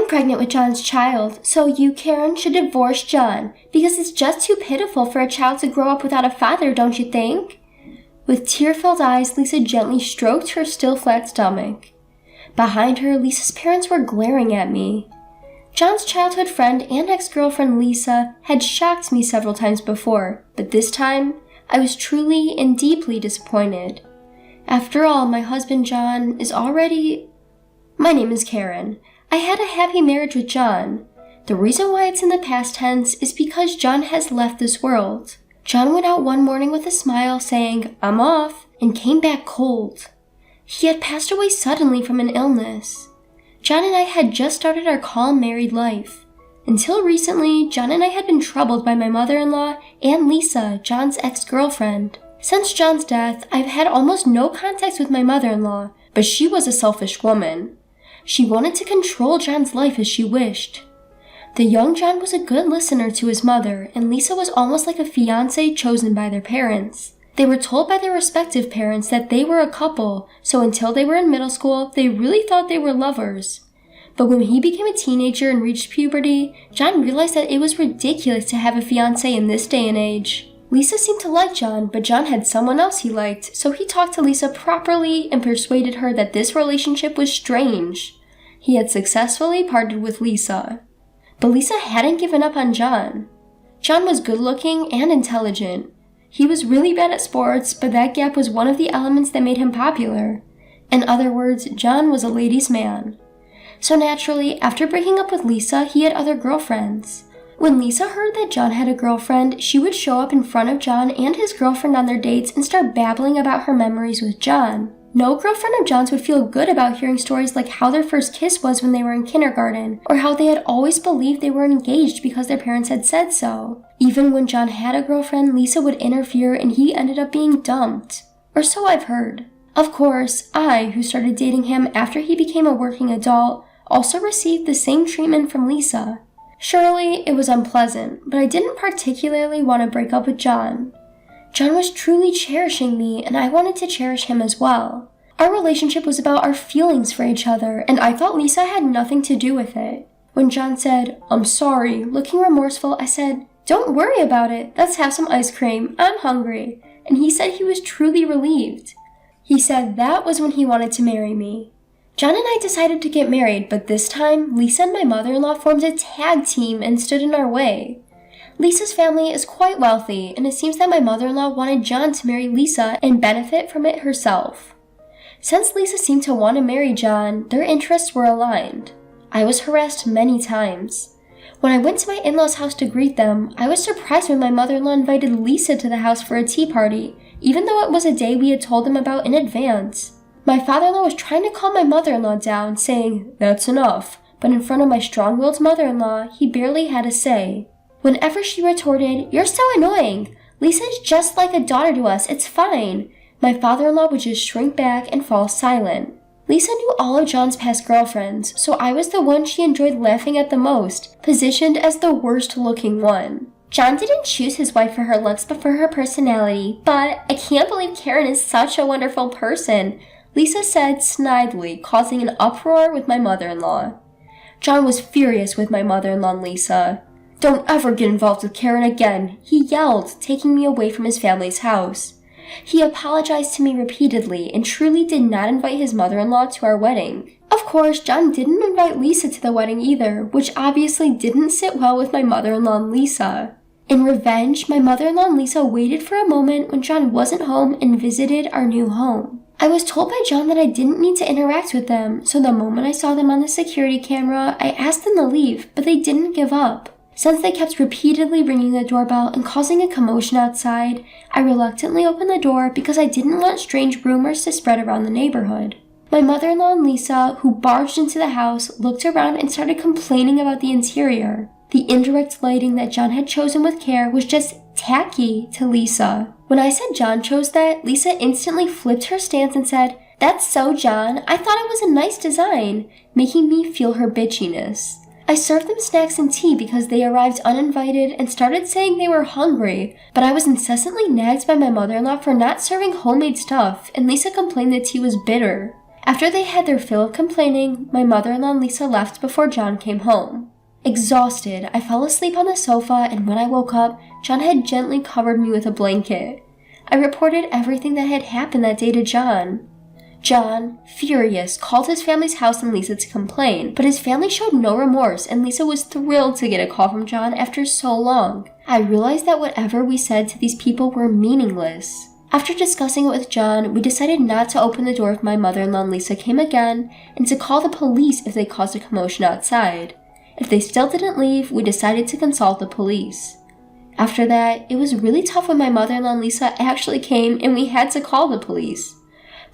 I'm pregnant with John's child, so you, Karen, should divorce John, because it's just too pitiful for a child to grow up without a father, don't you think? With tear-filled eyes, Lisa gently stroked her still flat stomach. Behind her, Lisa's parents were glaring at me. John's childhood friend and ex-girlfriend Lisa had shocked me several times before, but this time, I was truly and deeply disappointed. After all, my husband John is already... My name is Karen. I had a happy marriage with John. The reason why it's in the past tense is because John has left this world. John went out one morning with a smile saying, "I'm off," and came back cold. He had passed away suddenly from an illness. John and I had just started our calm married life. Until recently, John and I had been troubled by my mother-in-law and Lisa, John's ex-girlfriend. Since John's death, I've had almost no contact with my mother-in-law, but she was a selfish woman. She wanted to control John's life as she wished. The young John was a good listener to his mother, and Lisa was almost like a fiancé chosen by their parents. They were told by their respective parents that they were a couple, so until they were in middle school, they really thought they were lovers. But when he became a teenager and reached puberty, John realized that it was ridiculous to have a fiancé in this day and age. Lisa seemed to like John, but John had someone else he liked, so he talked to Lisa properly and persuaded her that this relationship was strange. He had successfully parted with Lisa. But Lisa hadn't given up on John. John was good-looking and intelligent. He was really bad at sports, but that gap was one of the elements that made him popular. In other words, John was a ladies' man. So naturally, after breaking up with Lisa, he had other girlfriends. When Lisa heard that John had a girlfriend, she would show up in front of John and his girlfriend on their dates and start babbling about her memories with John. No girlfriend of John's would feel good about hearing stories like how their first kiss was when they were in kindergarten, or how they had always believed they were engaged because their parents had said so. Even when John had a girlfriend, Lisa would interfere and he ended up being dumped. Or so I've heard. Of course, I, who started dating him after he became a working adult, also received the same treatment from Lisa. Surely, it was unpleasant, but I didn't particularly want to break up with John. John was truly cherishing me, and I wanted to cherish him as well. Our relationship was about our feelings for each other, and I thought Lisa had nothing to do with it. When John said, "I'm sorry," looking remorseful, I said, "Don't worry about it. Let's have some ice cream. I'm hungry." And he said he was truly relieved. He said that was when he wanted to marry me. John and I decided to get married, but this time, Lisa and my mother-in-law formed a tag team and stood in our way. Lisa's family is quite wealthy, and it seems that my mother-in-law wanted John to marry Lisa and benefit from it herself. Since Lisa seemed to want to marry John, their interests were aligned. I was harassed many times. When I went to my in-laws' house to greet them, I was surprised when my mother-in-law invited Lisa to the house for a tea party, even though it was a day we had told them about in advance. My father-in-law was trying to calm my mother-in-law down, saying, "That's enough," but in front of my strong-willed mother-in-law, he barely had a say. Whenever she retorted, "You're so annoying. Lisa is just like a daughter to us, it's fine," my father-in-law would just shrink back and fall silent. Lisa knew all of John's past girlfriends, so I was the one she enjoyed laughing at the most, positioned as the worst-looking one. John didn't choose his wife for her looks but for her personality, but I can't believe Karen is such a wonderful person, Lisa said snidely, causing an uproar with my mother-in-law. John was furious with my mother-in-law and Lisa. "Don't ever get involved with Karen again," he yelled, taking me away from his family's house. He apologized to me repeatedly and truly did not invite his mother-in-law to our wedding. Of course, John didn't invite Lisa to the wedding either, which obviously didn't sit well with my mother-in-law and Lisa. In revenge, my mother-in-law and Lisa waited for a moment when John wasn't home and visited our new home. I was told by John that I didn't need to interact with them, so the moment I saw them on the security camera, I asked them to leave, but they didn't give up. Since they kept repeatedly ringing the doorbell and causing a commotion outside, I reluctantly opened the door because I didn't want strange rumors to spread around the neighborhood. My mother-in-law and Lisa, who barged into the house, looked around and started complaining about the interior. The indirect lighting that John had chosen with care was just tacky to Lisa. When I said John chose that, Lisa instantly flipped her stance and said, "That's so John, I thought it was a nice design," making me feel her bitchiness. I served them snacks and tea because they arrived uninvited and started saying they were hungry, but I was incessantly nagged by my mother-in-law for not serving homemade stuff, and Lisa complained the tea was bitter. After they had their fill of complaining, my mother-in-law and Lisa left before John came home. Exhausted, I fell asleep on the sofa, and when I woke up, John had gently covered me with a blanket. I reported everything that had happened that day to John. John, furious, called his family's house and Lisa to complain, but his family showed no remorse, and Lisa was thrilled to get a call from John after so long. I realized that whatever we said to these people were meaningless. After discussing it with John, we decided not to open the door if my mother-in-law and Lisa came again, and to call the police if they caused a commotion outside. If they still didn't leave, we decided to consult the police. After that, it was really tough when my mother-in-law and Lisa actually came and we had to call the police.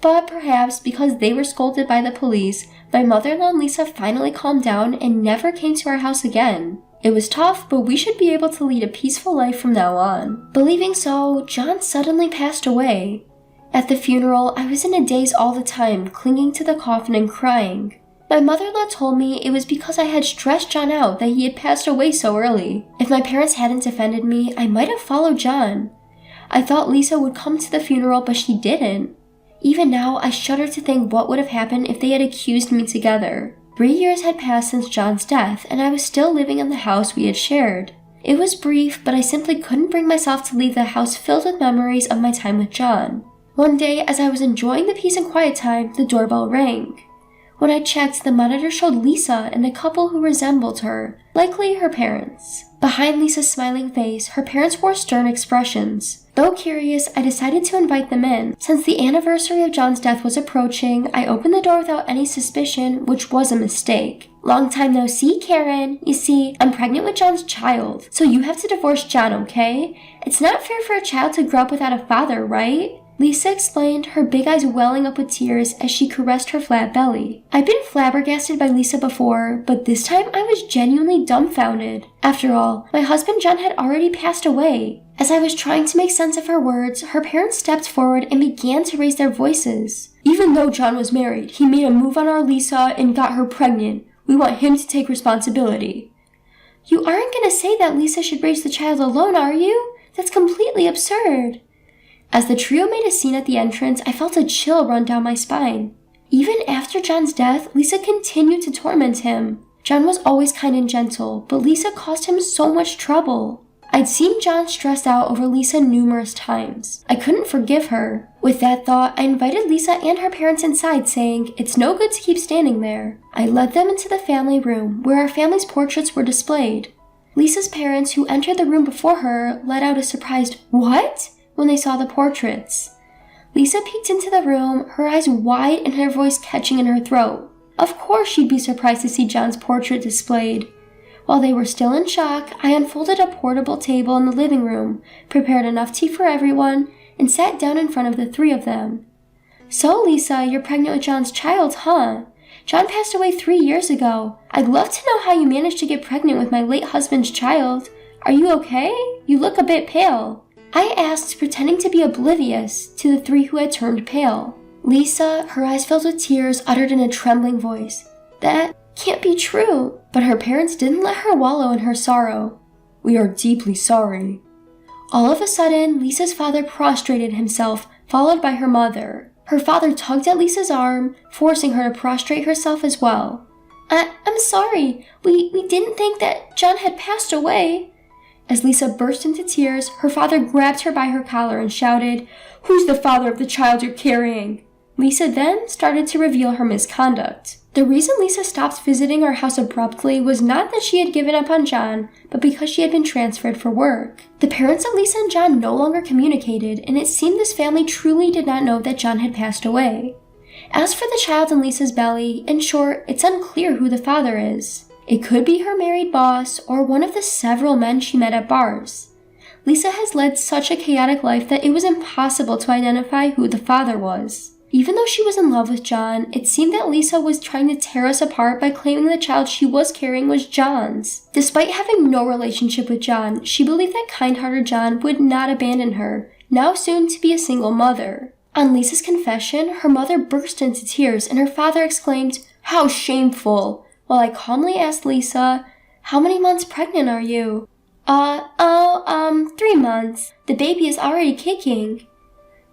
But perhaps because they were scolded by the police, my mother-in-law and Lisa finally calmed down and never came to our house again. It was tough, but we should be able to lead a peaceful life from now on. Believing so, John suddenly passed away. At the funeral, I was in a daze all the time, clinging to the coffin and crying. My mother-in-law told me it was because I had stressed John out that he had passed away so early. If my parents hadn't defended me, I might have followed John. I thought Lisa would come to the funeral, but she didn't. Even now, I shudder to think what would have happened if they had accused me together. 3 years had passed since John's death, and I was still living in the house we had shared. It was brief, but I simply couldn't bring myself to leave the house filled with memories of my time with John. One day, as I was enjoying the peace and quiet time, the doorbell rang. When I checked, the monitor showed Lisa and a couple who resembled her, likely her parents. Behind Lisa's smiling face, her parents wore stern expressions. Though curious, I decided to invite them in. Since the anniversary of John's death was approaching, I opened the door without any suspicion, which was a mistake. Long time no see, Karen. You see, I'm pregnant with John's child, so you have to divorce John, okay? It's not fair for a child to grow up without a father, right? Lisa explained, her big eyes welling up with tears as she caressed her flat belly. I'd been flabbergasted by Lisa before, but this time I was genuinely dumbfounded. After all, my husband John had already passed away. As I was trying to make sense of her words, her parents stepped forward and began to raise their voices. Even though John was married, he made a move on our Lisa and got her pregnant. We want him to take responsibility. You aren't going to say that Lisa should raise the child alone, are you? That's completely absurd. As the trio made a scene at the entrance, I felt a chill run down my spine. Even after John's death, Lisa continued to torment him. John was always kind and gentle, but Lisa caused him so much trouble. I'd seen John stressed out over Lisa numerous times. I couldn't forgive her. With that thought, I invited Lisa and her parents inside, saying, "It's no good to keep standing there." I led them into the family room, where our family's portraits were displayed. Lisa's parents, who entered the room before her, let out a surprised, "What?" when they saw the portraits. Lisa peeked into the room, her eyes wide and her voice catching in her throat. Of course she'd be surprised to see John's portrait displayed. While they were still in shock, I unfolded a portable table in the living room, prepared enough tea for everyone, and sat down in front of the three of them. "So, Lisa, you're pregnant with John's child, huh? John passed away 3 years ago. I'd love to know how you managed to get pregnant with my late husband's child. Are you okay? You look a bit pale." I asked, pretending to be oblivious to the three who had turned pale. Lisa, her eyes filled with tears, uttered in a trembling voice, "That can't be true." But her parents didn't let her wallow in her sorrow. "We are deeply sorry." All of a sudden, Lisa's father prostrated himself, followed by her mother. Her father tugged at Lisa's arm, forcing her to prostrate herself as well. I'm sorry. We didn't think that John had passed away." As Lisa burst into tears, her father grabbed her by her collar and shouted, "Who's the father of the child you're carrying?" Lisa then started to reveal her misconduct. The reason Lisa stopped visiting our house abruptly was not that she had given up on John, but because she had been transferred for work. The parents of Lisa and John no longer communicated, and it seemed this family truly did not know that John had passed away. As for the child in Lisa's belly, in short, it's unclear who the father is. It could be her married boss or one of the several men she met at bars. Lisa has led such a chaotic life that it was impossible to identify who the father was. Even though she was in love with John, it seemed that Lisa was trying to tear us apart by claiming the child she was carrying was John's. Despite having no relationship with John, she believed that kind-hearted John would not abandon her, now soon to be a single mother. On Lisa's confession, her mother burst into tears and her father exclaimed, "How shameful!" While I calmly asked Lisa, "How many months pregnant are you?" 3 months. The baby is already kicking."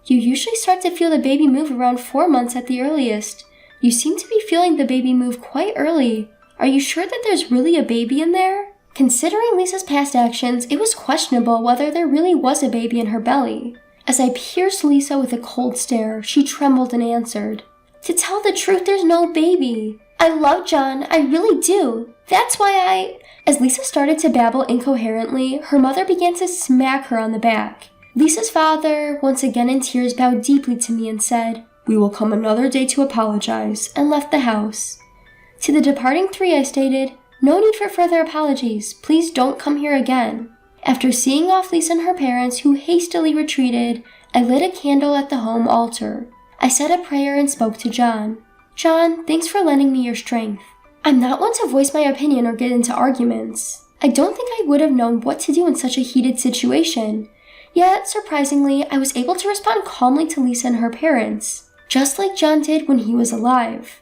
"You usually start to feel the baby move around 4 months at the earliest. You seem to be feeling the baby move quite early. Are you sure that there's really a baby in there? Considering Lisa's past actions, it was questionable whether there really was a baby in her belly. As I pierced Lisa with a cold stare, she trembled and answered, "To tell the truth, there's no baby. I love John, I really do. That's why I..." As Lisa started to babble incoherently, her mother began to smack her on the back. Lisa's father, once again in tears, bowed deeply to me and said, "We will come another day to apologize," and left the house. To the departing three I stated, "No need for further apologies. Please don't come here again." After seeing off Lisa and her parents, who hastily retreated, I lit a candle at the home altar. I said a prayer and spoke to John. "John, thanks for lending me your strength. I'm not one to voice my opinion or get into arguments. I don't think I would have known what to do in such a heated situation. Yet, surprisingly, I was able to respond calmly to Lisa and her parents, just like John did when he was alive.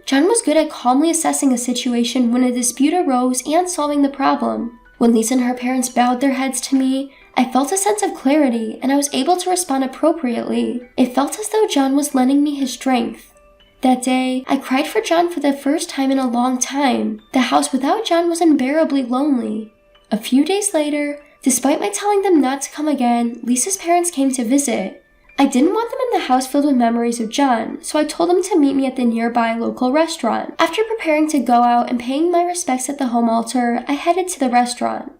John was good at calmly assessing a situation when a dispute arose and solving the problem. When Lisa and her parents bowed their heads to me, I felt a sense of clarity and I was able to respond appropriately. It felt as though John was lending me his strength. That day, I cried for John for the first time in a long time. The house without John was unbearably lonely. A few days later, despite my telling them not to come again, Lisa's parents came to visit. I didn't want them in the house filled with memories of John, so I told them to meet me at the nearby local restaurant. After preparing to go out and paying my respects at the home altar, I headed to the restaurant.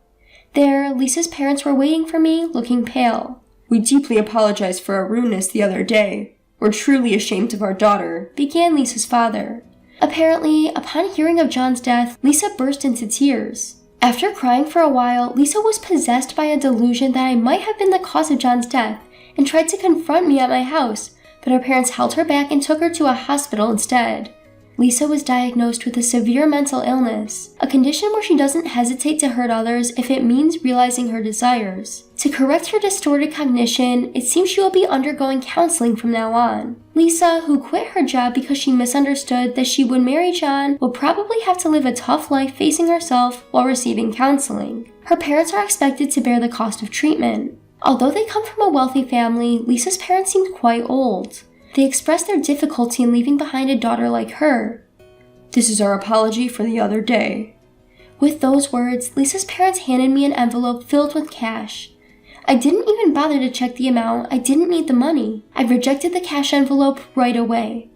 There, Lisa's parents were waiting for me, looking pale. "We deeply apologize for our rudeness the other day. We're truly ashamed of our daughter," began Lisa's father. Apparently, upon hearing of John's death, Lisa burst into tears. After crying for a while, Lisa was possessed by a delusion that I might have been the cause of John's death and tried to confront me at my house, but her parents held her back and took her to a hospital instead. Lisa was diagnosed with a severe mental illness, a condition where she doesn't hesitate to hurt others if it means realizing her desires. To correct her distorted cognition, it seems she will be undergoing counseling from now on. Lisa, who quit her job because she misunderstood that she would marry John, will probably have to live a tough life facing herself while receiving counseling. Her parents are expected to bear the cost of treatment. Although they come from a wealthy family, Lisa's parents seemed quite old. They expressed their difficulty in leaving behind a daughter like her. "This is our apology for the other day." With those words, Lisa's parents handed me an envelope filled with cash. I didn't even bother to check the amount. I didn't need the money. I rejected the cash envelope right away.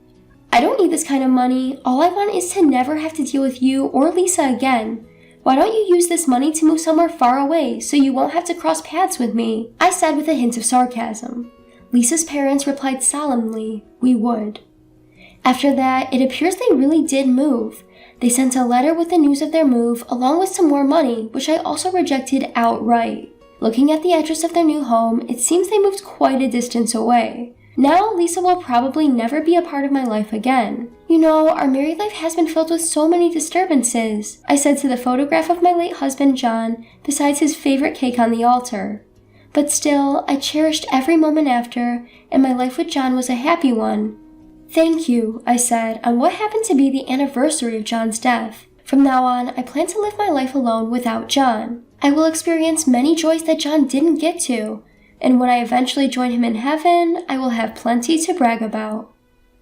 "I don't need this kind of money. All I want is to never have to deal with you or Lisa again. Why don't you use this money to move somewhere far away so you won't have to cross paths with me?" I said with a hint of sarcasm. Lisa's parents replied solemnly, "We would." After that, it appears they really did move. They sent a letter with the news of their move, along with some more money, which I also rejected outright. Looking at the address of their new home, it seems they moved quite a distance away. Now, Lisa will probably never be a part of my life again. "You know, our married life has been filled with so many disturbances," I said to the photograph of my late husband, John, besides his favorite cake on the altar. But still, I cherished every moment after, and my life with John was a happy one. "Thank you," I said, on what happened to be the anniversary of John's death. From now on, I plan to live my life alone without John. I will experience many joys that John didn't get to, and when I eventually join him in heaven, I will have plenty to brag about.